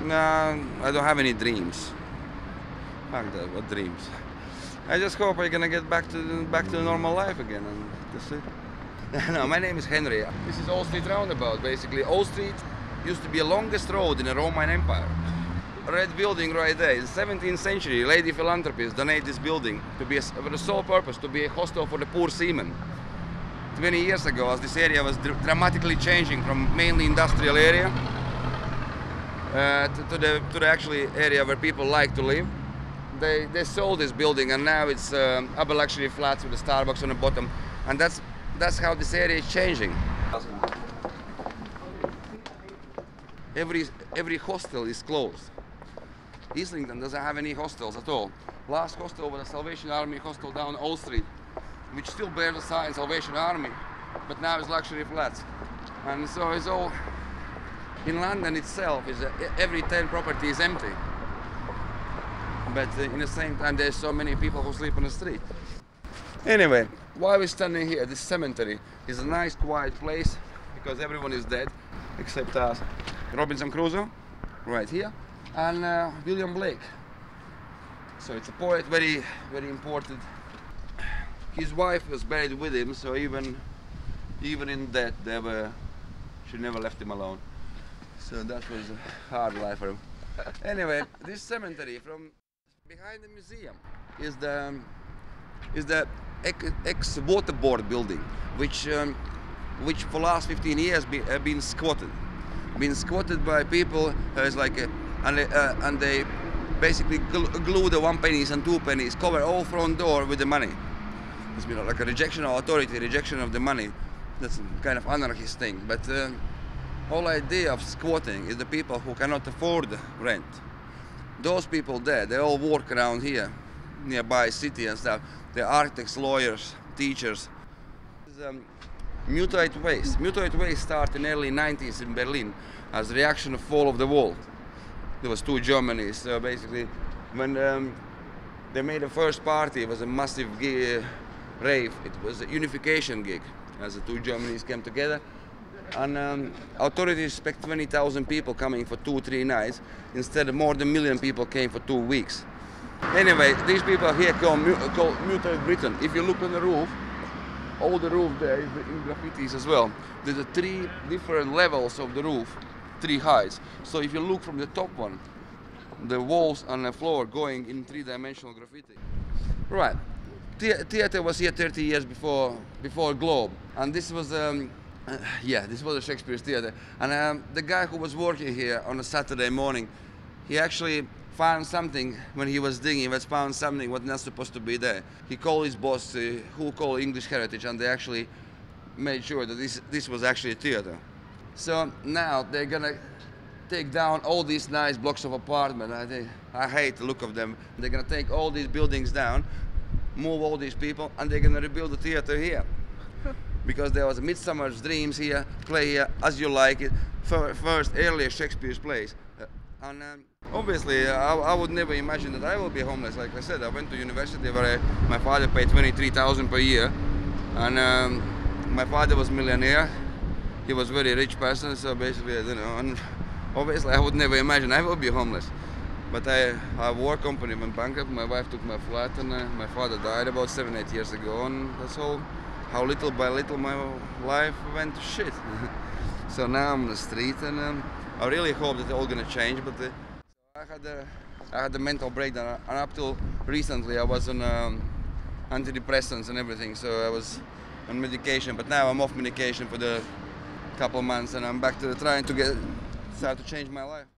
No, I don't have any dreams. Fuck that, what dreams? I just hope I'm gonna get back to the normal life again, and that's it. No, my name is Henry. This is Old Street Roundabout. Basically, Old Street used to be the longest road in the Roman Empire. Red building right there. In the 17th century, lady philanthropists donated this building to be for the sole purpose to be a hostel for the poor seamen. 20 years ago, as this area was dramatically changing from mainly industrial area to the actually area where people like to live. They sold this building, and now it's upper luxury flats with a Starbucks on the bottom, and that's how this area is changing. Every hostel is closed. Islington doesn't have any hostels at all. Last hostel was a Salvation Army hostel down Old Street, which still bears the sign Salvation Army, but now it's luxury flats. And so it's all in London itself. Every 10 property is empty. But in the same time, there's so many people who sleep on the street. Anyway, why we're standing here, this cemetery is a nice quiet place because everyone is dead except us. Robinson Crusoe, right here, and William Blake. So it's a poet, very, very important. His wife was buried with him, so even in death, she never left him alone. So that was a hard life for him. Anyway, this cemetery from behind the museum is the ex-waterboard building, which for the last 15 years been squatted. Been squatted by people and they basically glue the 1 pennies and 2 pennies, cover all front door with the money. It's been like a rejection of authority, rejection of the money. That's kind of anarchist thing. But whole idea of squatting is the people who cannot afford rent. Those people there, they all work around here, nearby city and stuff. They're architects, lawyers, teachers. Mutual waste. Mutual waste started in the early 90s in Berlin as a reaction to the fall of the wall. There was 2 Germanys. So basically, when they made the first party, it was a massive rave. It was a unification gig, as the 2 Germanys came together. And authorities expect 20,000 people coming for 2-3 nights. Instead, more than 1 million people came for 2 weeks. Anyway, these people here called Mutual Britain. If you look on the roof, all the roof there is in graffitis as well. There's 3 different levels of the roof, 3 heights. So if you look from the top one, the walls and the floor going in 3-dimensional graffiti. Right. Theatre was here 30 years before Globe, and this was this was a Shakespeare's theatre. And the guy who was working here on a Saturday morning, he actually found something when he was digging. He found something was not supposed to be there. He called his boss, who called English Heritage, and they actually made sure that this was actually a theatre. So now they're gonna take down all these nice blocks of apartment. I hate the look of them. They're gonna take all these buildings down, move all these people, and they're gonna rebuild the theatre here. Because there was a Midsummer's Dreams here, play here, As You Like It, first earlier Shakespeare's plays. And obviously, I would never imagine that I will be homeless. Like I said, I went to university where my father paid 23,000 per year, and my father was a millionaire. He was a very rich person, so basically, you know, and obviously I would never imagine I will be homeless. But our work company went bankrupt, my wife took my flat, and my father died about 7-8 years ago, and that's all. How little by little my life went to shit. So now I'm on the street, and I really hope that it's all gonna change. But I had a mental breakdown, and up till recently I was on antidepressants and everything, so I was on medication. But now I'm off medication for the couple of months, and I'm back to trying to start to change my life.